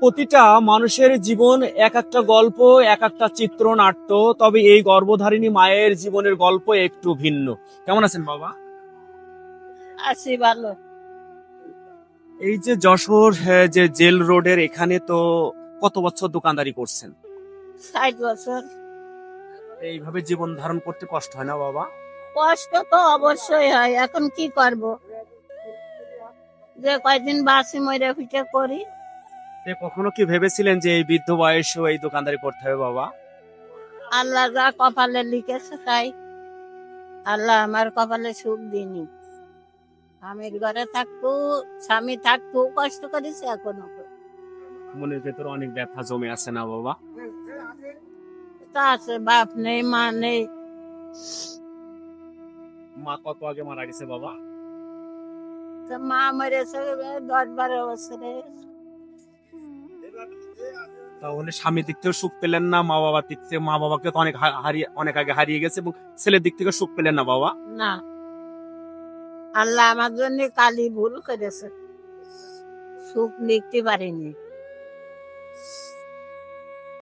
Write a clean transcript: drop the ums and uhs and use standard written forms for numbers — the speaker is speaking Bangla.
প্রতিটা মানুষের জীবন এক একটা গল্প, এক একটা চিত্রনাট্য। তবে এই গর্ভধারিণী মায়ের জীবনের গল্প একটু ভিন্ন। কেমন আছেন বাবা? আছি ভালো। এই যে যশোর যে জেল রোডের এখানে তো কত বছর দোকানদারি করছেন? 60 বছর। এইভাবে জীবন ধারণ করতে কষ্ট হয় না বাবা? কষ্ট তো অবশ্যই হয়, এখন কি করব, যে কয়দিন বাসি মরে ফিটে করি। কখনো কি ভেবেছিলেন যে এই বৃদ্ধ বয়সেও এই দোকানদারি করতে হবে বাবা? আল্লাহ যা কপালে লিখেছে তাই। আল্লাহ আমার কপালে সুখ দিনি। স্বামীর ঘরে থাকতো, স্বামী থাকতো, কষ্ট করেছে এখনো। মনের ভেতরে অনেক ব্যথা জমে আছে না বাবা? তা আছে, বাপ নেই মা নেই। মা কত আগে মারা গেছে বাবা? তো মা মরেছে 10-12 বছরে। তাহলে স্বামীর দিক থেকে সুখ পেলেন না, মা বাবার দিক থেকে, মা বাবাকে তো অনেক আগে হারিয়ে গেছে, এবং ছেলের দিক থেকে সুখ পেলেন না বাবা? না, আল্লাহ আমার জন্য কালি ভুল করেছে, সুখ লিখতে পারিনি।